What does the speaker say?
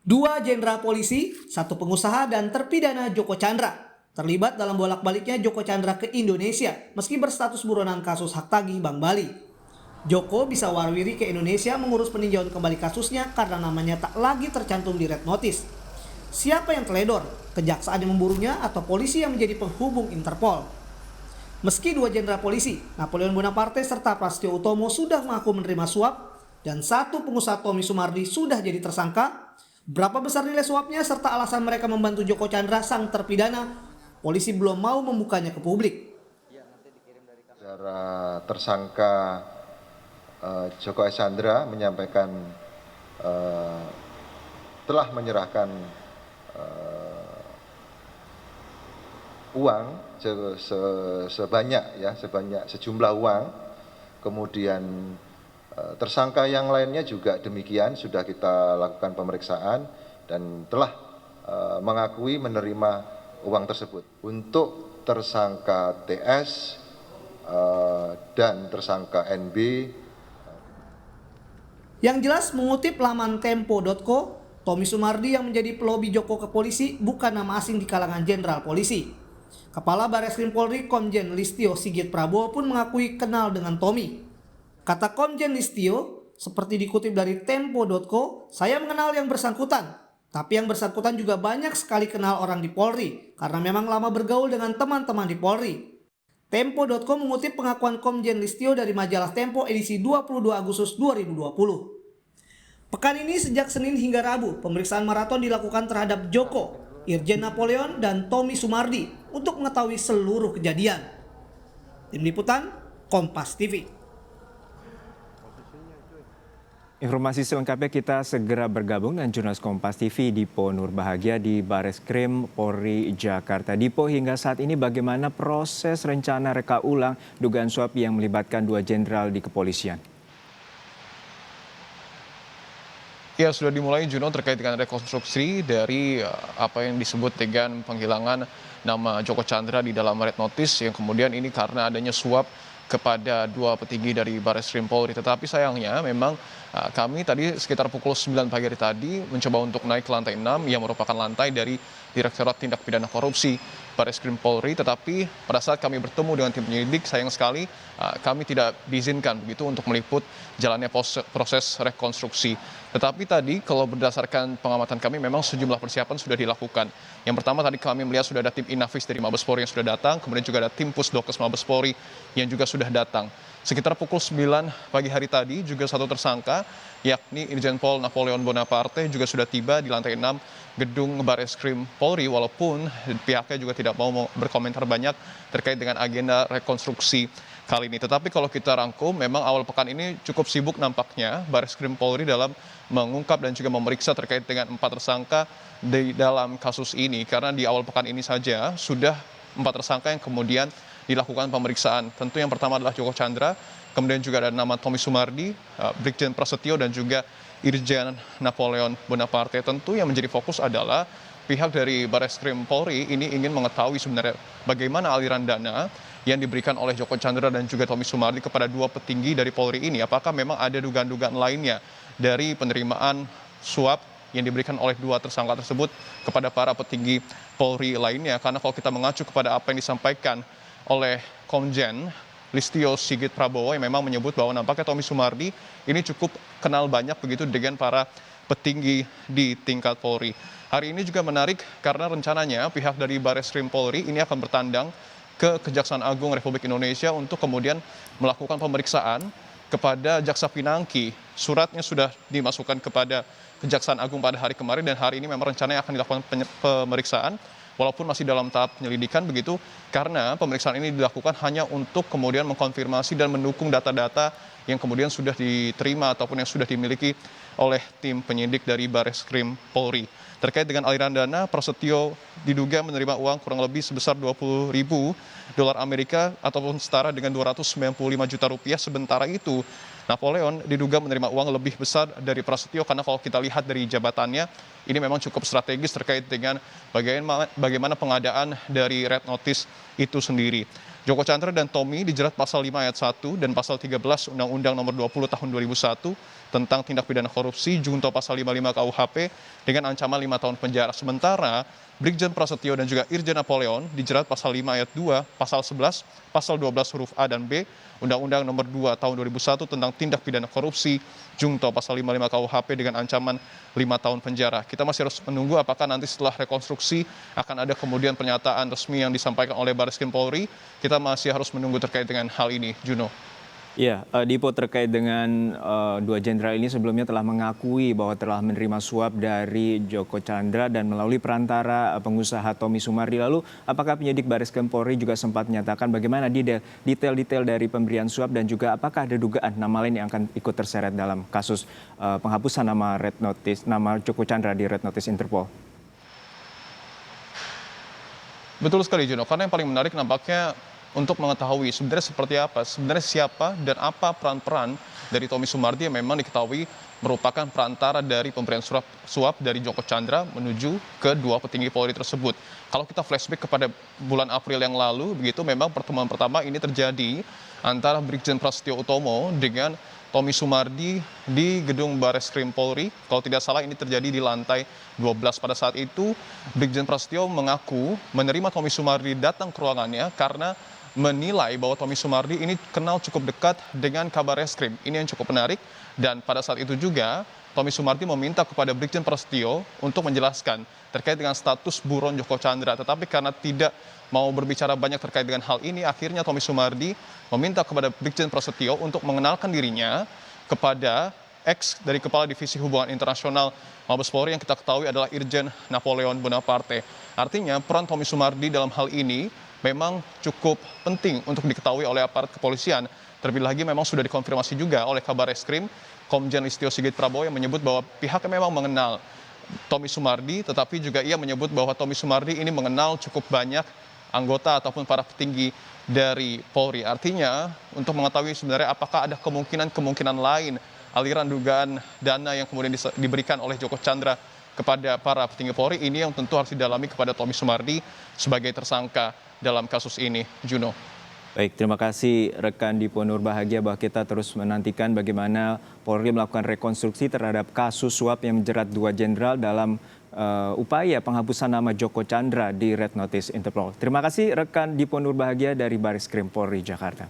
Dua jenderal polisi, satu pengusaha dan terpidana Joko Chandra terlibat dalam bolak-baliknya Joko Chandra ke Indonesia meski berstatus buronan kasus hak tagih Bank Bali. Joko bisa warwiri ke Indonesia mengurus peninjauan kembali kasusnya karena namanya tak lagi tercantum di red notice. Siapa yang teledor? Kejaksaan yang memburunya atau polisi yang menjadi penghubung Interpol? Meski dua jenderal polisi, Napoleon Bonaparte serta Prasetyo Utomo sudah mengaku menerima suap dan satu pengusaha Tommy Sumardi sudah jadi tersangka, berapa besar nilai suapnya serta alasan mereka membantu Joko Chandra sang terpidana, polisi belum mau membukanya ke publik. Secara tersangka Joko Chandra menyampaikan telah menyerahkan uang sebanyak sejumlah uang, kemudian tersangka yang lainnya juga demikian sudah kita lakukan pemeriksaan dan telah mengakui menerima uang tersebut. Untuk tersangka TS dan tersangka NB. Yang jelas mengutip laman tempo.co, Tommy Sumardi yang menjadi pelobi Joko ke polisi bukan nama asing di kalangan jenderal polisi. Kepala Bareskrim Polri Komjen Listio Sigit Prabowo pun mengakui kenal dengan Tommy. Kata Komjen Listio, seperti dikutip dari tempo.co, saya mengenal yang bersangkutan. Tapi yang bersangkutan juga banyak sekali kenal orang di Polri karena memang lama bergaul dengan teman-teman di Polri. Tempo.co mengutip pengakuan Komjen Listio dari majalah Tempo edisi 22 Agustus 2020. Pekan ini sejak Senin hingga Rabu, pemeriksaan maraton dilakukan terhadap Joko, Irjen Napoleon, dan Tommy Sumardi untuk mengetahui seluruh kejadian. Tim Liputan, Kompas TV. Informasi selengkapnya kita segera bergabung dengan jurnalis Kompas TV Dipo Nurbahagia di Bareskrim Polri Jakarta. Dipo, hingga saat ini bagaimana proses rencana reka ulang dugaan suap yang melibatkan dua jenderal di kepolisian? Ya, sudah dimulai Juno terkait dengan rekonstruksi dari apa yang disebut dengan penghilangan nama Joko Chandra di dalam red notice yang kemudian ini karena adanya suap kepada dua petinggi dari Bareskrim Polri. Tetapi sayangnya memang kami tadi sekitar pukul 9 pagi hari tadi mencoba untuk naik ke lantai 6 yang merupakan lantai dari Direktorat Tindak Pidana Korupsi Bareskrim Polri. Tetapi pada saat kami bertemu dengan tim penyelidik, sayang sekali kami tidak diizinkan begitu untuk meliput jalannya proses rekonstruksi. Tetapi tadi kalau berdasarkan pengamatan kami memang sejumlah persiapan sudah dilakukan. Yang pertama tadi kami melihat sudah ada tim Inavis dari Mabes Polri yang sudah datang, kemudian juga ada tim Pusdokes Mabes Polri yang juga sudah datang. Sekitar pukul 9 pagi hari tadi juga satu tersangka yakni Irjen Pol Napoleon Bonaparte juga sudah tiba di lantai 6 gedung Bareskrim Polri, walaupun pihaknya juga tidak mau berkomentar banyak terkait dengan agenda rekonstruksi kali ini. Tetapi kalau kita rangkum, memang awal pekan ini cukup sibuk nampaknya Bareskrim Polri dalam mengungkap dan juga memeriksa terkait dengan 4 tersangka di dalam kasus ini. Karena di awal pekan ini saja sudah 4 tersangka yang kemudian dilakukan pemeriksaan. Tentu yang pertama adalah Joko Chandra, kemudian juga ada nama Tommy Sumardi, Brigjen Prasetyo, dan juga Irjen Napoleon Bonaparte. Tentu yang menjadi fokus adalah pihak dari Bareskrim Polri ini ingin mengetahui sebenarnya bagaimana aliran dana yang diberikan oleh Joko Chandra dan juga Tommy Sumardi kepada dua petinggi dari Polri ini. Apakah memang ada dugaan-dugaan lainnya dari penerimaan suap yang diberikan oleh dua tersangka tersebut kepada para petinggi Polri lainnya? Karena kalau kita mengacu kepada apa yang disampaikan oleh Komjen Listio Sigit Prabowo yang memang menyebut bahwa nampaknya Tommy Sumardi ini cukup kenal banyak begitu dengan para petinggi di tingkat Polri. Hari ini juga menarik karena rencananya pihak dari Bareskrim Polri ini akan bertandang ke Kejaksaan Agung Republik Indonesia untuk kemudian melakukan pemeriksaan kepada Jaksa Pinangki. Suratnya sudah dimasukkan kepada Kejaksaan Agung pada hari kemarin dan hari ini memang rencananya akan dilakukan pemeriksaan walaupun masih dalam tahap penyelidikan begitu, karena pemeriksaan ini dilakukan hanya untuk kemudian mengkonfirmasi dan mendukung data-data yang kemudian sudah diterima ataupun yang sudah dimiliki oleh tim penyidik dari Bareskrim Polri. Terkait dengan aliran dana, Prasetyo diduga menerima uang kurang lebih sebesar 20.000 dolar Amerika ataupun setara dengan 295 juta rupiah. Sementara itu Napoleon diduga menerima uang lebih besar dari Prasetyo karena kalau kita lihat dari jabatannya ini memang cukup strategis terkait dengan bagaimana pengadaan dari red notice itu sendiri. Joko Chandra dan Tommy dijerat pasal 5 ayat 1 dan pasal 13 Undang-Undang Nomor 20 Tahun 2001 tentang tindak pidana korupsi junto pasal 55 KUHP dengan ancaman 5 tahun penjara. Sementara Brigjen Prasetyo dan juga Irjen Napoleon dijerat pasal 5 ayat 2, pasal 11, pasal 12 huruf A dan B, Undang-Undang Nomor 2 Tahun 2001 tentang tindak pidana korupsi junto pasal 55 KUHP dengan ancaman 5 tahun penjara. Kita masih harus menunggu apakah nanti setelah rekonstruksi akan ada kemudian pernyataan resmi yang disampaikan oleh Barreskrim Polri. Kita masih harus menunggu terkait dengan hal ini, Juno. Ya, Dipo, terkait dengan dua jenderal ini sebelumnya telah mengakui bahwa telah menerima suap dari Joko Chandra dan melalui perantara pengusaha Tommy Sumardi. Lalu, apakah penyidik Barreskrim Polri juga sempat menyatakan bagaimana detail-detail dari pemberian suap dan juga apakah ada dugaan nama lain yang akan ikut terseret dalam kasus penghapusan nama Joko Chandra di Red Notice Interpol? Betul sekali, Juno. Karena yang paling menarik nampaknya untuk mengetahui sebenarnya seperti apa, sebenarnya siapa dan apa peran-peran dari Tommy Sumardi yang memang diketahui merupakan perantara dari pemberian suap dari Joko Chandra menuju ke dua petinggi Polri tersebut. Kalau kita flashback kepada bulan April yang lalu, begitu memang pertemuan pertama ini terjadi antara Brigjen Prasetyo Utomo dengan Tommy Sumardi di gedung Barreskrim Polri. Kalau tidak salah ini terjadi di lantai 12. Pada saat itu Brigjen Prasetyo mengaku menerima Tommy Sumardi datang ke ruangannya karena menilai bahwa Tommy Sumardi ini kenal cukup dekat dengan Kabar Reskrim. Ini yang cukup menarik dan pada saat itu juga Tommy Sumardi meminta kepada Brigjen Prasetyo untuk menjelaskan terkait dengan status buron Joko Chandra. Tetapi karena tidak mau berbicara banyak terkait dengan hal ini, akhirnya Tommy Sumardi meminta kepada Brigjen Prasetyo untuk mengenalkan dirinya kepada ex dari Kepala Divisi Hubungan Internasional Mabes Polri yang kita ketahui adalah Irjen Napoleon Bonaparte. Artinya peran Tommy Sumardi dalam hal ini memang cukup penting untuk diketahui oleh aparat kepolisian. Terlebih lagi memang sudah dikonfirmasi juga oleh Kabar Reskrim, Komjen Listio Sigit Prabowo yang menyebut bahwa pihaknya memang mengenal Tommy Sumardi, tetapi juga ia menyebut bahwa Tommy Sumardi ini mengenal cukup banyak anggota ataupun para petinggi dari Polri. Artinya untuk mengetahui sebenarnya apakah ada kemungkinan lain aliran dugaan dana yang kemudian diberikan oleh Joko Chandra kepada para petinggi Polri, ini yang tentu harus didalami kepada Tommy Sumardi sebagai tersangka dalam kasus ini, Juno. Baik, terima kasih rekan Dipo Nurbahagia bahwa kita terus menantikan bagaimana Polri melakukan rekonstruksi terhadap kasus suap yang menjerat dua jenderal dalam upaya penghapusan nama Joko Chandra di Red Notice Interpol. Terima kasih rekan Dipo Nurbahagia dari Barreskrim Polri Jakarta.